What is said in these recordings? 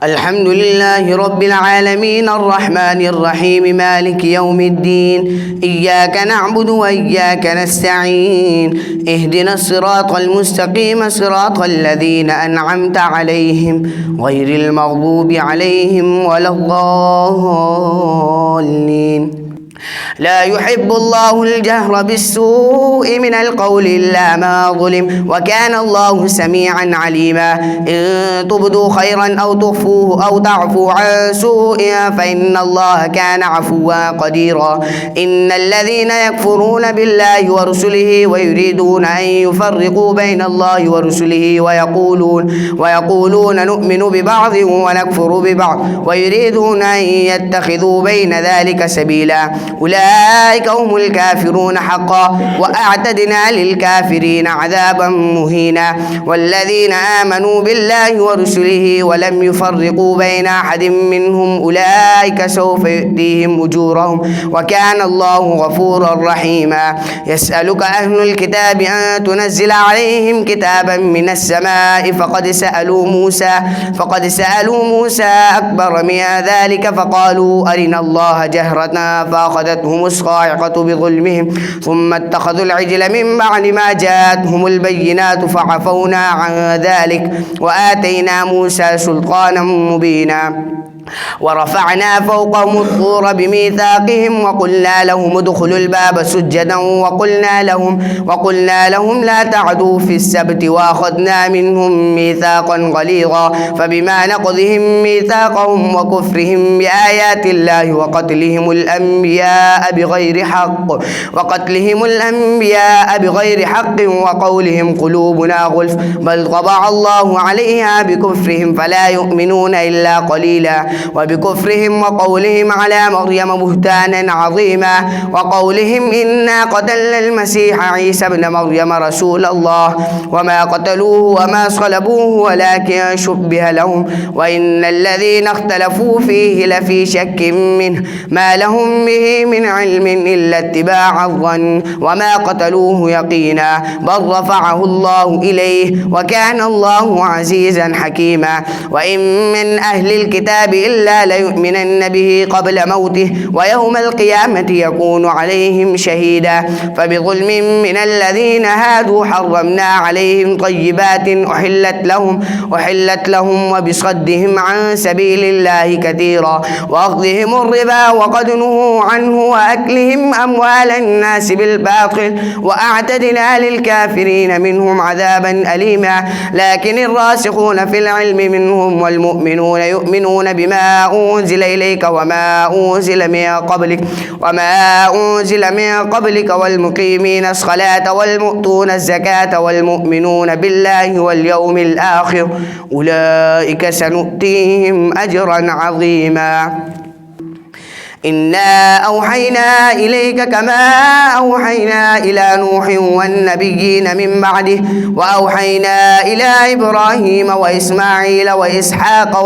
الحمد لله رب العالمين الرحمن الرحيم مالك يوم الدين إياك نعبد وإياك نستعين اهدنا الصراط المستقيم صراط الذين أنعمت عليهم غير المغضوب عليهم ولا الضالين. لا يحب الله الجهر بالسوء من القول إلا ما ظلم وكان الله سميعا عليما. إن تبدوا خيرا أو تخفوه أو تعفوا عن سوء فإن الله كان عفوا قديرا. إن الذين يكفرون بالله ورسله ويريدون أن يفرقوا بين الله ورسله ويقولون نؤمن ببعض ونكفر ببعض ويريدون أن يتخذوا بين ذلك سبيلا أولئك هم الكافرون حقا وأعتدنا للكافرين عذابا مهينا. والذين آمنوا بالله ورسله ولم يفرقوا بين أحد منهم أولئك سوف يؤتيهم أجورهم وكان الله غفورا رحيما. يسألك أهل الكتاب أن تنزل عليهم كتابا من السماء فقد سألوا موسى أكبر من ذلك فقالوا أرنا الله جهرة فأخذتهم الصاعقة بظلمهم ثم اتخذوا العجل من بعد ما جاءتهم البينات فعفونا عن ذلك وآتينا موسى سلطانا مبينا. ورفعنا فوقهم الطور بميثاقهم وقلنا لهم ادخلوا الباب سجدا وقلنا لهم لا تعدوا في السبت وأخذنا منهم ميثاقا غليظا. فبما نقضهم ميثاقهم وكفرهم بآيات الله وقتلهم الأنبياء بغير حق وقولهم قلوبنا غلف بل طبع الله عليها بكفرهم فلا يؤمنون إلا قليلا. وبكفرهم وقولهم على مريم بهتانا عظيما وقولهم إنا قتلنا المسيح عيسى ابن مريم رسول الله وما قتلوه وما صلبوه ولكن شبه لهم وإن الذين اختلفوا فيه لفي شك منه ما لهم به من علم إلا اتباع الظن وما قتلوه يقينا بل رفعه الله إليه وكان الله عزيزا حكيما. وإن من أهل الكتاب إلا ليؤمنن به قبل موته ويوم القيامة يكون عليهم شهيدا. فبظلم من الذين هادوا حرمنا عليهم طيبات أحلت لهم وبصدهم عن سبيل الله كثيرا وأخذهم الربا وقد نهوا عنه وأكلهم أموال الناس بالباطل وأعتدنا للكافرين منهم عذابا أليما. لكن الراسخون في العلم منهم والمؤمنون يؤمنون بما أنزل إليك وما أنزل من قبلك والمقيمين الصلاة والمؤتون الزكاة والمؤمنون بالله واليوم الآخر أولئك سنؤتيهم أجرا عظيما. إنا أوحينا إليك كما أوحينا إلى نوح والنبيين من بعده وأوحينا إلى إبراهيم وإسماعيل وإسحاق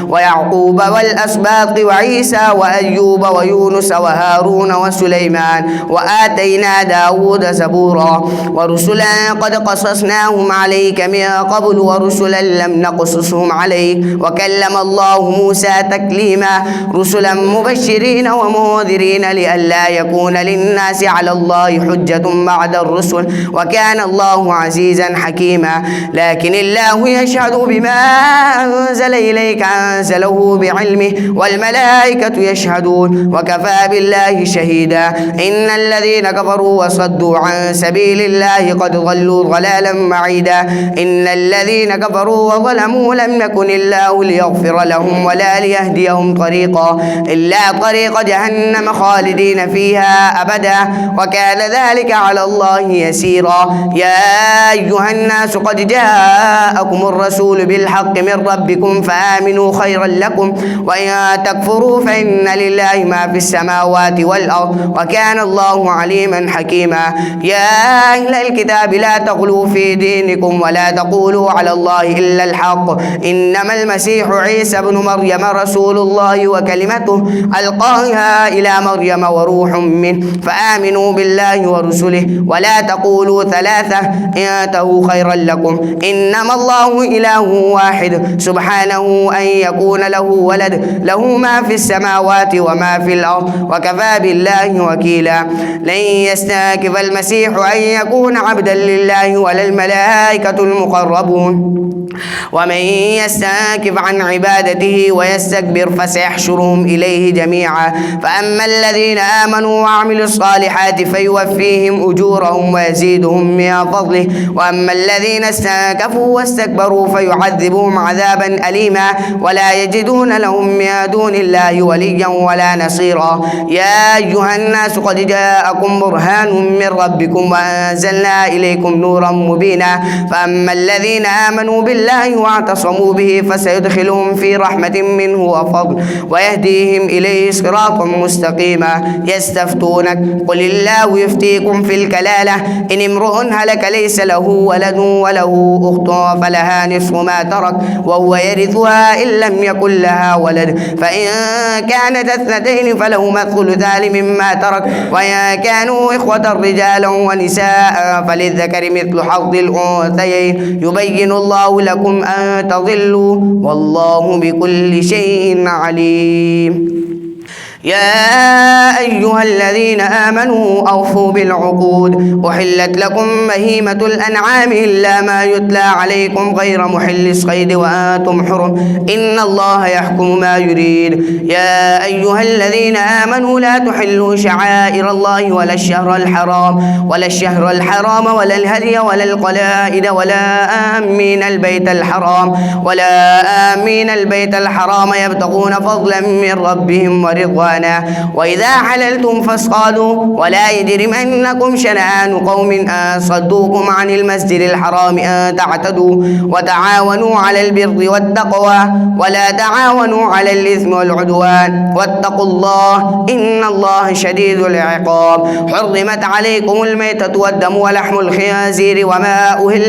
ويعقوب والأسباط وعيسى وأيوب ويونس وهارون وسليمان وآتينا داود زبورا. ورسلا قد قصصناهم عليك من قبل ورسلا لم نقصصهم عليك وكلم الله موسى تكليما. رسلا مبشرين ومنذرين لئلا يكون للناس على الله حجة بعد الرسل وكان الله عزيزا حكيما. لكن الله يشهد بما أنزل إليك أنزله بعلمه والملائكة يشهدون وكفى بالله شهيدا. إن الذين كفروا وصدوا عن سبيل الله قد ضلوا ضلالا بعيدا. إن الذين كفروا وظلموا لم يكن الله ليغفر لهم ولا ليهديهم طريقا إلا طريق جهنم خالدين فيها أبدا وكان ذلك على الله يسيرا. يا أيها الناس قد جاءكم الرسول بالحق من ربكم فآمنوا خيرا لكم وإن تكفروا فإن لله ما في السماوات والأرض وكان الله عليما حكيما. يا أهل الكتاب لا تغلوا في دينكم ولا تقولوا على الله إلا الحق إنما المسيح عيسى ابن مريم رسول الله الله وكلمته ألقاها إلى مريم وروح منه فآمنوا بالله ورسله ولا تقولوا ثلاثة انتهوا خيرا لكم إنما الله إله واحد سبحانه أن يكون له ولد له ما في السماوات وما في الأرض وكفى بالله وكيلا لن يستنكف المسيح أن يكون عبدا لله ولا الملائكة المقربون ومن يستنكف عن عبادته ويستكبر فسيحشرهم إليه جميعا فأما الذين آمنوا وعملوا الصالحات فيوفيهم أجورهم ويزيدهم من فضله وأما الذين استنكفوا واستكبروا فيعذبهم عذابا أليما ولا يجدون لهم من دون الله وليا ولا نصيرا يا أيها الناس قد جاءكم برهان من ربكم وأنزلنا إليكم نورا مبينا فأما الذين آمنوا بالله واعتصموا به فسيدخلهم في رحمة منه وفضل ويهديهم إليه صراطا مستقيما يستفتونك قل الله يفتيكم في الكلالة إن امرؤ هلك ليس له ولد وله أخت فلها نصف ما ترك وهو يرثها إن لم يكن لها ولد فإن كانت اثنتين فلهما الثلثان مما ترك وإن كانوا إخوة رجالا ونساء فللذكر مثل حظ الأنثيين يبين الله لكم أن تضلوا والله بكل شيء عليم يا أيها الذين آمنوا أوفوا بالعقود أحلت لكم بهيمة الأنعام إلا ما يتلى عليكم غير محل الصيد وأنتم حرم إن الله يحكم ما يريد يا أيها الذين آمنوا لا تحلوا شعائر الله ولا الشهر الحرام ولا الهدي ولا القلائد ولا آمين البيت الحرام يبتغون فضلا من ربهم ورضوانا وإذا حللتم فاصطادوا ولا يجرمنكم شنآن قوم أن صدوكم عن المسجد الحرام أن تعتدوا وتعاونوا على البر والتقوى ولا تعاونوا على الإثم والعدوان واتقوا الله إن الله شديد العقاب حرمت عليكم الميتة والدم ولحم الخنزير وما أهل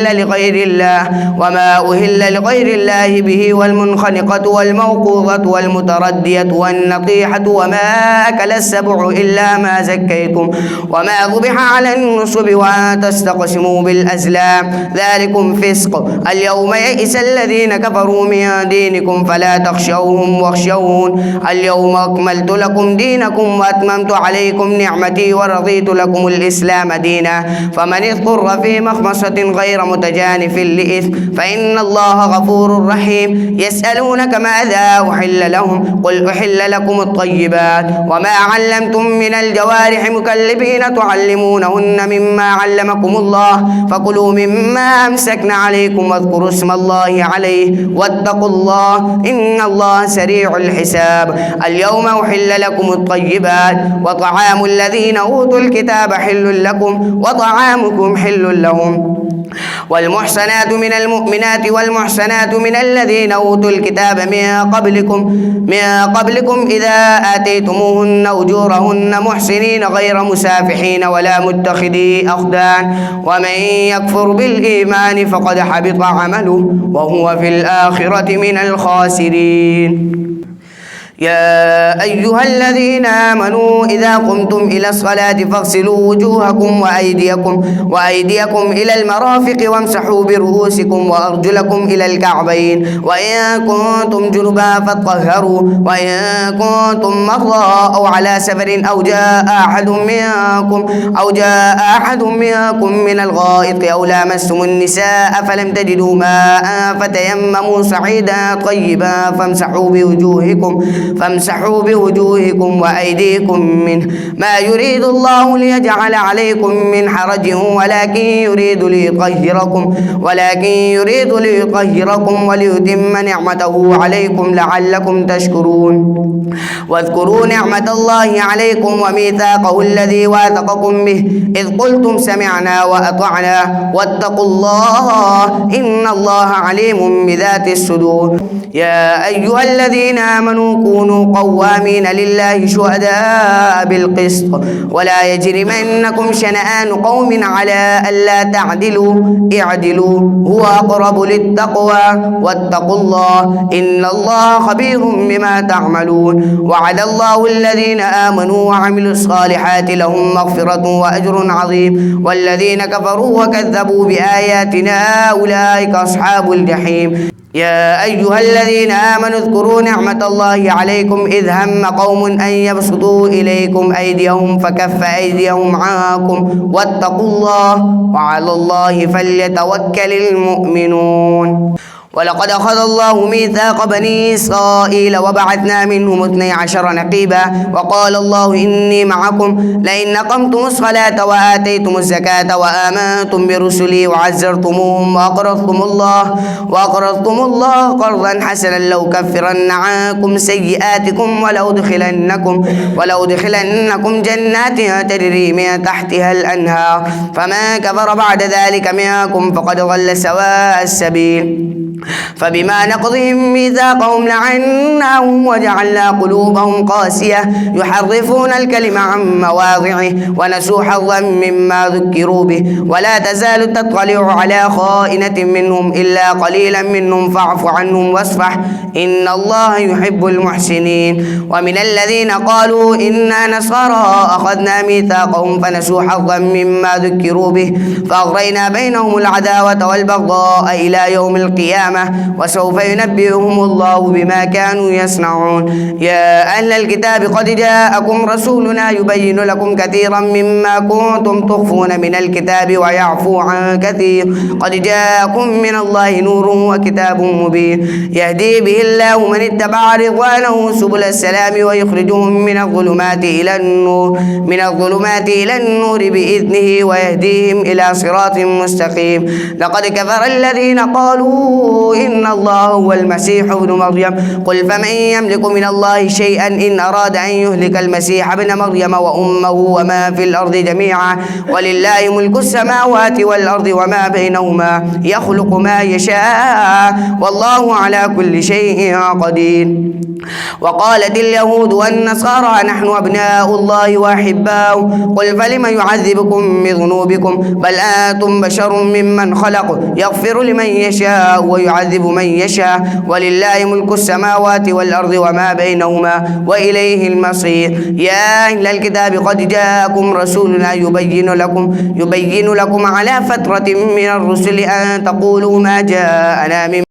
لغير الله به والمنخنقة والموقوذة والمتردية والنطيحة وما أكل السبع إلا ما زكيتم وما ذبح على النصب وأن تستقسموا بالأزلام ذلكم فسق اليوم يئس الذين كفروا من دينكم فلا تخشوهم واخشون اليوم أكملت لكم دينكم وأتممت عليكم نعمتي ورضيت لكم الإسلام دينا فمن اضطر في مخمصة غير متجانف لإثم فإن الله غفور رحيم يسألونك ماذا أحل لهم قل أحل لكم الطيبات وما علمتم من الجوارح مكلبين تعلمونهن مما علمكم الله فكلوا مما أمسكنا عليكم واذكروا اسم الله عليه واتقوا الله إن الله سريع الحساب اليوم أحل لكم الطيبات وطعام الذين أوتوا الكتاب حل لكم وطعامكم حل لهم والمحسنات من المؤمنات والمحسنات من الذين أوتوا الكتاب من قبلكم إذا آتيتموهن أجورهن محسنين غير مسافحين ولا متخذي أخدان ومن يكفر بالإيمان فقد حبط عمله وهو في الآخرة من الخاسرين يا أيها الذين آمنوا إذا قمتم إلى الصلاة فاغسلوا وجوهكم وأيديكم إلى المرافق وامسحوا برؤوسكم وأرجلكم إلى الكعبين وإن كنتم جنبا فاطهروا وإن كنتم مرضى أو على سفر أو جاء أحد منكم من الغائط أو لامستم النساء فلم تجدوا ماء فتيمموا صعيدا طيبا فامسحوا بوجوهكم وأيديكم منه ما يريد الله ليجعل عليكم من حرج ولكن يريد ليطهركم وليتم نعمته عليكم لعلكم تشكرون واذكروا نعمة الله عليكم وميثاقه الذي واثقكم به إذ قلتم سمعنا وأطعنا واتقوا الله إن الله عليم بذات الصدور يا أيها الذين آمنوا وكونوا قوامين لله شهداء بالقسط ولا يجرمنكم شنآن قوم على ألا تعدلوا اعدلوا هو أقرب للتقوى واتقوا الله إن الله خبير بما تعملون وعد الله الذين آمنوا وعملوا الصالحات لهم مغفرة وأجر عظيم والذين كفروا وكذبوا بآياتنا أولئك أصحاب الجحيم يا أيها الذين آمنوا اذكروا نعمة الله عليكم إذ هم قوم أن يبسطوا إليكم أيديهم فكف أيديهم عنكم واتقوا الله وعلى الله فليتوكل المؤمنون ولقد أخذ الله ميثاق بني إسرائيل وبعثنا منهم 12 نقيبا وقال الله إني معكم لئن أقمتم الصلاة وآتيتم الزكاة وآمنتم برسلي وعزرتموهم وأقرضتم الله قرضا حسنا لأكفرن عنكم سيئاتكم ولأدخلنكم جنات تجري من تحتها الأنهار فمن كفر بعد ذلك منكم فقد ضل سواء السبيل فبما نقضهم ميثاقهم لعناهم وجعلنا قلوبهم قاسية يحرفون الكلم عن مواضعه ونسوا حظا مما ذكروا به ولا تزال تطلع على خائنة منهم إلا قليلا منهم فاعف عنهم واصفح إن الله يحب المحسنين ومن الذين قالوا إنا نصارى أخذنا ميثاقهم فنسوا حظا مما ذكروا به فأغرينا بينهم العداوة والبغضاء إلى يوم القيامة وسوف ينبئهم الله بما كانوا يصنعون يا أهل الكتاب قد جاءكم رسولنا يبين لكم كثيرا مما كنتم تخفون من الكتاب ويعفو عن كثير قد جاءكم من الله نور وكتاب مبين يهدي به الله من اتبع رضوانه سبل السلام ويخرجهم من الظلمات إلى النور بإذنه ويهديهم إلى صراط مستقيم لقد كفر الذين قالوا إن الله هو المسيح ابن مريم قل فمن يملك من الله شيئا إن أراد أن يهلك المسيح ابن مريم وأمه وما في الأرض جميعا ولله ملك السماوات والأرض وما بينهما يخلق ما يشاء والله على كل شيء قدير وقالت اليهود والنصارى نحن أبناء الله وأحباؤه قل فلم يعذبكم بذنوبكم بل أنتم بشر ممن خلق يغفر لمن يشاء ويعذب من يشاء ولله ملك السماوات والأرض وما بينهما وإليه المصير يا أهل الكتاب قد جاءكم رسولنا يبين لكم على فترة من الرسل أن تقولوا ما جاءنا من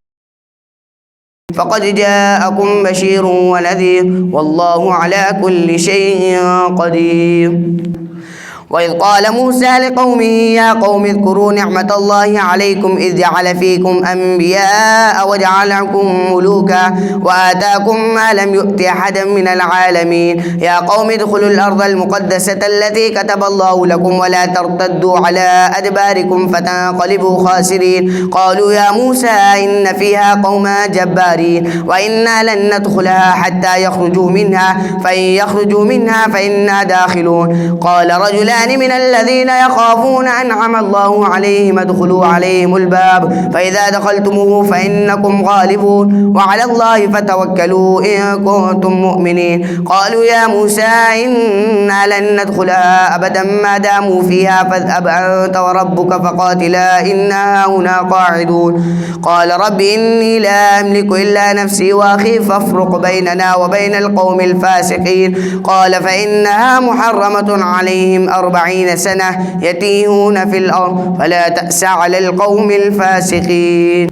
فقد جاءكم بشير ونذير والله على كل شيء قدير وإذ قال موسى لقومه يا قوم اذكروا نعمة الله عليكم إذ جعل فيكم أنبياء وجعلكم ملوكا وآتاكم ما لم يؤت أحدا من العالمين يا قوم ادخلوا الأرض المقدسة التي كتب الله لكم ولا ترتدوا على أدباركم فتنقلبوا خاسرين قالوا يا موسى إن فيها قوما جبارين وإنا لن ندخلها حتى يخرجوا منها فإن يخرجوا منها فإنا داخلون قال رجلان من الذين يخافون أنعم الله عليهم ادخلوا عليهم الباب فإذا دخلتموه فإنكم غالبون وعلى الله فتوكلوا إن كنتم مؤمنين قالوا يا موسى إنا لن ندخلها أبدا ما داموا فيها فاذهب أنت وربك فقاتلا إنا هنا قاعدون قال رب إني لا أملك إلا نفسي وأخي فافرق بيننا وبين القوم الفاسقين قال فإنها محرمة عليهم 40 سنة يتيهون في الأرض فلا تأس على القوم الفاسقين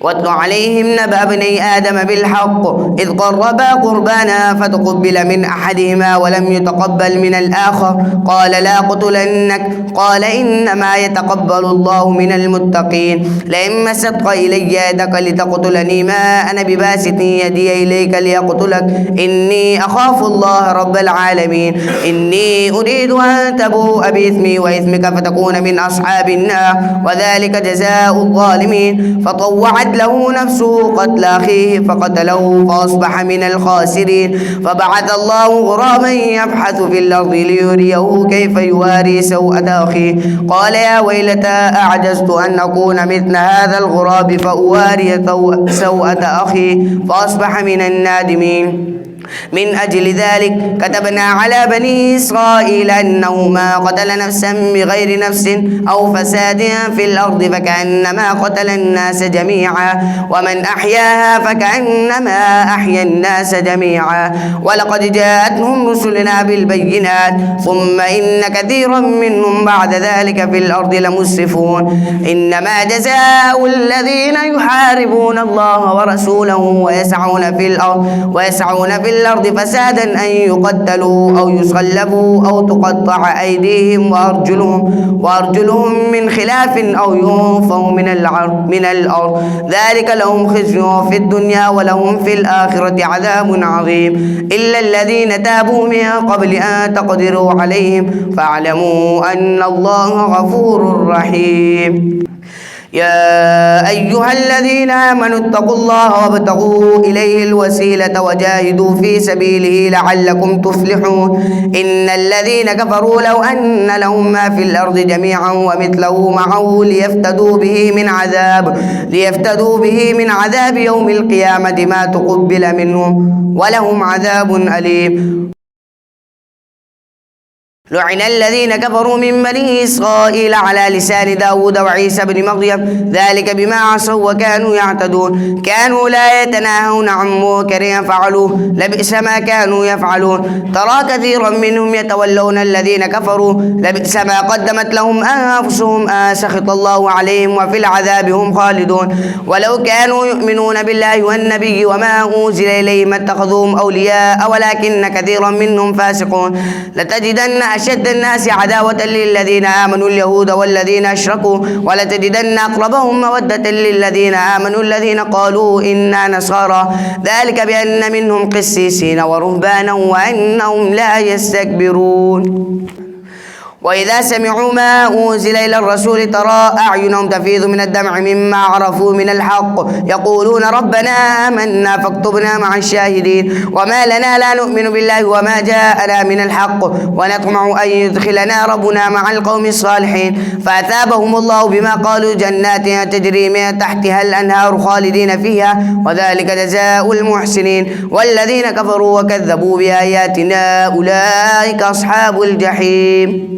واتل عليهم نبأ ابني آدم بالحق إذ قربا قربانا فتقبل من أحدهما ولم يتقبل من الآخر قال لا أقتلنك قال إنما يتقبل الله من المتقين لئن مسطت إلي يدك لتقتلني ما أنا بباسط يدي إليك لأقتلك إني أخاف الله رب العالمين إني أريد أن تبوء بإثمي وإثمك فتكون من أصحاب النار وذلك جزاء الظالمين فطوعت له نفسه قتل أخيه فقتله فأصبح من الخاسرين فبعث الله غرابا يبحث في الأرض ليريه كيف يواري سوءة أخيه قال يا ويلتى أعجزت أن أكون مثل هذا الغراب فأواري سوءة أخي فأصبح من النادمين من أجل ذلك كتبنا على بني إسرائيل أنه ما قتل نفسا بغير نفس أو فساد في الأرض فكأنما قتل الناس جميعا ومن أحياها فكأنما أحيا الناس جميعا ولقد جاءتهم رسلنا بالبينات ثم إن كثيرا منهم بعد ذلك في الأرض لمسرفون إنما جزاء الذين يحاربون الله ورسوله ويسعون في الأرض فسادا أن يقتلوا أو يصلبوا أو تقطع أيديهم وأرجلهم من خلاف أو ينفوا من الأرض ذلك لهم خزي في الدنيا ولهم في الآخرة عذاب عظيم إلا الذين تابوا من قبل أن تقدروا عليهم فاعلموا أن الله غفور رحيم. يا أيها الذين آمنوا اتقوا الله وابتغوا إليه الوسيلة وجاهدوا في سبيله لعلكم تفلحون إن الذين كفروا لو أن لهم ما في الأرض جميعا ومثله معه ليفتدوا به من عذاب يوم القيامة ما تقبل منهم ولهم عذاب أليم. لعن الذين كفروا من بني إسرائيل على لسان داود وعيسى بن مريم ذلك بما عصوا وكانوا يعتدون كانوا لا يتناهون عن منكر فعلوه لبئس ما كانوا يفعلون ترى كثيرا منهم يتولون الذين كفروا لبئس ما قدمت لهم أنفسهم سخط الله عليهم وفي العذاب هم خالدون ولو كانوا يؤمنون بالله والنبي وما أنزل إليهم اتخذوهم أولياء ولكن كثيرا منهم فاسقون لتجدن أشد الناس عداوة للذين آمنوا اليهود والذين أشركوا ولتجدن أقربهم مودة للذين آمنوا الذين قالوا إنا نصارى ذلك بأن منهم قسيسين ورهبانا وأنهم لا يستكبرون. وإذا سمعوا ما أنزل إلى الرسول ترى أعينهم تفيض من الدمع مما عرفوا من الحق يقولون ربنا آمنا فاكتبنا مع الشاهدين وما لنا لا نؤمن بالله وما جاءنا من الحق ونطمع أن يدخلنا ربنا مع القوم الصالحين فأثابهم الله بما قالوا جنات تجري من تحتها الأنهار خالدين فيها وذلك جزاء المحسنين والذين كفروا وكذبوا بآياتنا أولئك أصحاب الجحيم.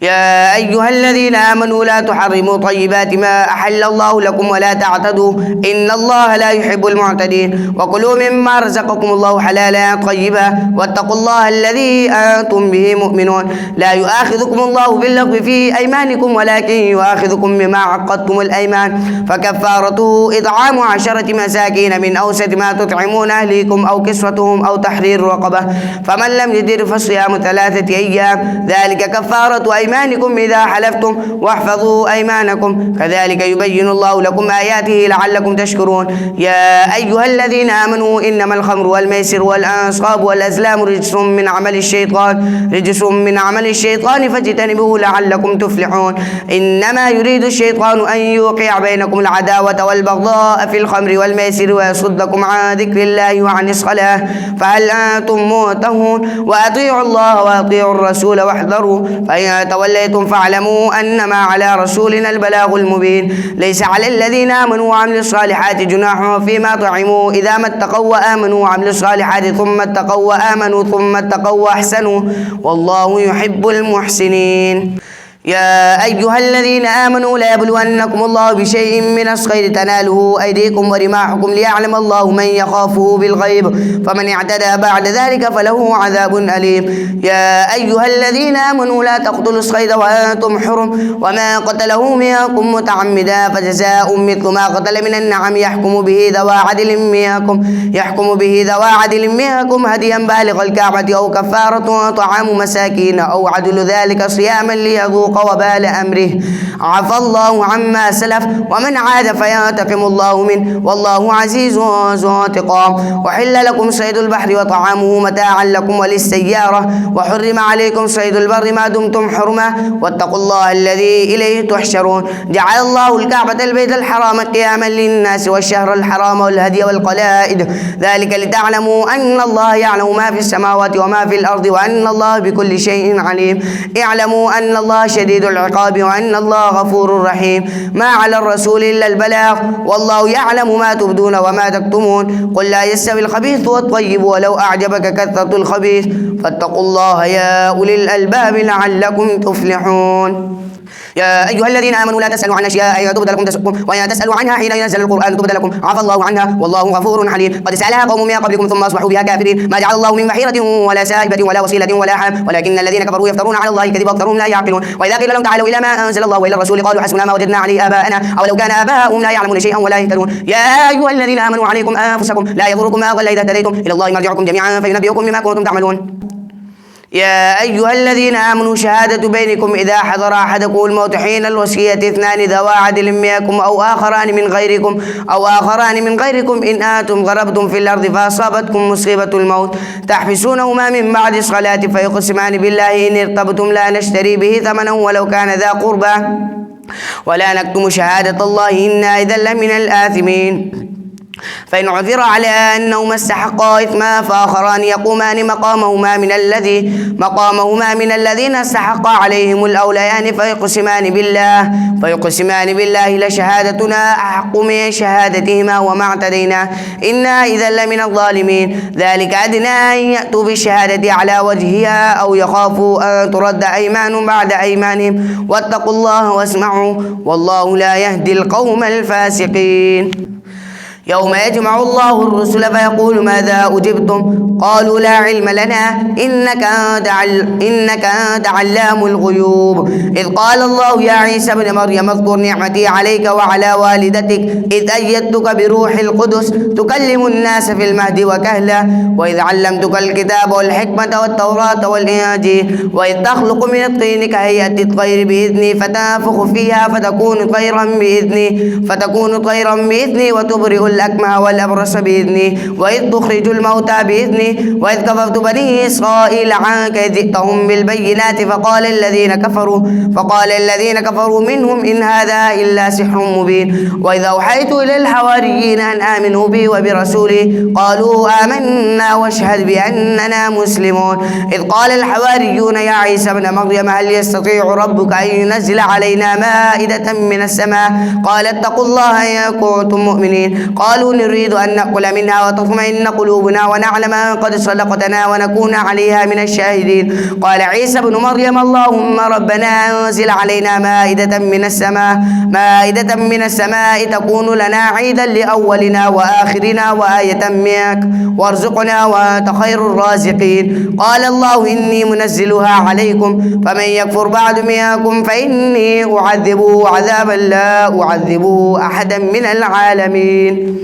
يا أيها الذين آمنوا لا تحرموا طيبات ما أحل الله لكم ولا تعتدوا إن الله لا يحب المعتدين وكلوا مما رزقكم الله حلالا طيبا واتقوا الله الذي أنتم به مؤمنون لا يؤاخذكم الله باللغو في أيمانكم ولكن يؤاخذكم بما عقدتم الأيمان فكفارته إطعام 10 مساكين من أوسط ما تطعمون أهليكم أو كسوتهم أو تحرير رقبة فمن لم يجد فصيام 3 أيام ذلك كفارة أيمانكم إذا حلفتم واحفظوا أيمانكم كذلك يبين الله لكم آياته لعلكم تشكرون. يا أيها الذين آمنوا إنما الخمر والميسر والأنصاب والأزلام رجس من عمل الشيطان فاجتنبوه لعلكم تفلحون. إنما يريد الشيطان أن يوقع بينكم العداوة والبغضاء في الخمر والميسر ويصدكم عن ذكر الله وعن الصلاة فهل أنتم منتهون وأطيعوا الله وأطيعوا الرسول واحذروا فإن توليتم فاعلموا أنما على رسولنا البلاغ المبين. ليس على الذين آمنوا وعملوا الصالحات جناح فيما طعموا إذا ما اتقوا وآمنوا وعملوا الصالحات ثم اتقوا وآمنوا ثم اتقوا وأحسنوا والله يحب المحسنين. يا أيها الذين آمنوا لا يبلونكم الله بشيء من الصيد تناله أيديكم ورماحكم ليعلم الله من يخافه بالغيب فمن اعتدى بعد ذلك فله عذاب أليم. يا أيها الذين آمنوا لا تقتلوا الصيد وأنتم حرم وما قتله منكم متعمدا فجزاء مثل ما قتل من النعم يحكم به ذوى عدل منكم هديا بالغ الكعبة أو كفارة طعام مساكين أو عدل ذلك صياما ليذوق وبال أمره عفى الله عما سلف ومن عاد فينتقم الله منه والله عزيز ذو انتقام. وحل لكم صيد البحر وطعامه متاعا لكم وللسيارة وحرم عليكم صيد البر ما دمتم حرما واتقوا الله الذي إليه تحشرون. جعل الله الكعبة البيت الحرام قياما للناس والشهر الحرام والهدي والقلائد ذلك لتعلموا أن الله يعلم ما في السماوات وما في الأرض وأن الله بكل شيء عليم. اعلموا أن الله شديد العقاب وأن الله الله غفور رحيم. ما على الرسول إلا البلاغ والله يعلم ما تبدون وما تكتمون. قل لا يستوي الخبيث والطيب ولو أعجبك كثرة الخبيث فاتقوا الله يا أولي الألباب لعلكم تفلحون. يا أيها الذين آمنوا لا تسألوا عن أشياء تبد لكم تسؤكم وإن تسألوا عنها حين ينزل القرآن تبد لكم عفى الله عنها والله غفور حليم. قد سألها قوم من قبلكم ثم أصبحوا بها كافرين. ما جعل الله من بحيرة ولا سائبة ولا وصيلة ولا حام ولكن الذين كفروا يفترون على الله الكذب أكثرهم لا يعقلون. وإذا قيل لهم تعالوا إلى ما أنزل الله وإلى الرسول قالوا حسبنا ما وجدنا عليه آباءنا أولو كان آباؤهم لا يعلمون شيئا ولا يهتدون. يا أيها الذين آمنوا عليكم أنفسكم لا يضركم ما ضل إذا اهتديتم إلى الله مرجعكم جميعا فينبئكم بما كنتم تعملون. يا أيها الذين آمنوا شهادة بينكم إذا حضر أحدكم الموت حين الوصية اثنان ذوى عدل منكم أو آخران من غيركم إن أنتم ضربتم في الأرض فأصابتكم مصيبة الموت تحبسونهما من بعد الصلاة فيقسمان بالله إن ارتبتم لا نشتري به ثمنا ولو كان ذا قربى ولا نكتم شهادة الله إنا إذا لمن الآثمين. فإن عثر على أنهما استحقا إثما فآخران يقومان مقامهما من الذين استحقا عليهم الأوليان فيقسمان بالله لشهادتنا أحق من شهادتهما وما اعتدينا إنا إذا لمن الظالمين. ذلك أدنى أن يأتوا بالشهادة على وجهها أو يخافوا أن ترد أيمان بعد أيمانهم واتقوا الله واسمعوا والله لا يهدي القوم الفاسقين. يوم يجمع الله الرسل فيقول ماذا أجبتم قالوا لا علم لنا إنك أنت علام الغيوب. إذ قال الله يا عيسى ابن مريم اذكر نعمتي عليك وعلى والدتك إذ أيدتك بروح القدس تكلم الناس في المهد وكهلا وإذ علمتك الكتاب والحكمة والتوراة والإنجيل وإذ تخلق من الطين كهيئة الطير بإذني فتنفخ فيها فتكون طيرا بإذني وتبرئ الأكمه والأبرص بإذني وإذ تخرج الموتى بإذني وإذ كففت بني إسرائيل عنك إذ جئتهم بالبينات فقال الذين كفروا منهم إن هذا إلا سحر مبين. وإذ أوحيت إلى الحواريين أن آمنوا بي وبرسولي قالوا آمنا واشهد بأننا مسلمون. إذ قال الحواريون يا عيسى ابن مريم هل يستطيع ربك أن ينزل علينا مائدة من السماء قال اتقوا الله إن كنتم مؤمنين. قالوا نريد أن نأكل منها وتطمئن قلوبنا ونعلم أن قد صدقتنا ونكون عليها من الشاهدين. قال عيسى ابن مريم اللهم ربنا أنزل علينا مائدة من السماء تكون لنا عيدا لأولنا وآخرنا وآية منك وارزقنا وأنت خير الرازقين. قال الله إني منزلها عليكم فمن يكفر بعد منكم فإني أعذبه عذابا لا أعذبه أحدا من العالمين.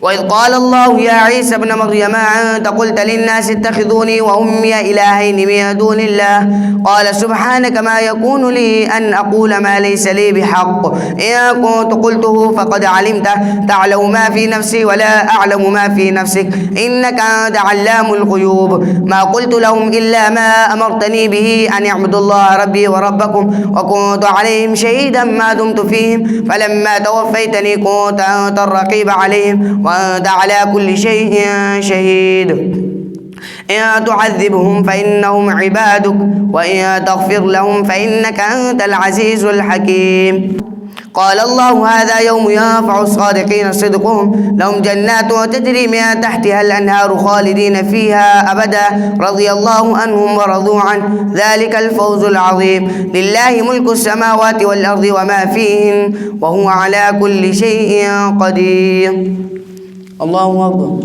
وإذ قال الله يا عيسى ابن مريم أنت قلت للناس اتخذوني وأمي إلهين من دون الله قال سبحانك ما يكون لي أن أقول ما ليس لي بحق إن كنت قلته فقد علمته تعلم ما في نفسي ولا أعلم ما في نفسك إنك أنت علام الغيوب. ما قلت لهم إلا ما أمرتني به أن اعبدوا الله ربي وربكم وكنت عليهم شهيدا ما دمت فيهم فلما توفيتني كنت أنت الرقيب عليهم وأنت على كل شيء شهيد. إن تعذبهم فإنهم عبادك وإن تغفر لهم فإنك أنت العزيز الحكيم. قال الله هذا يوم ينفع الصادقين صدقهم لهم جنات تجري من تحتها الأنهار خالدين فيها أبدا رضي الله عنهم ورضوا عنه ذلك الفوز العظيم. لله ملك السماوات والأرض وما فيهن وهو على كل شيء قدير. الله أكبر.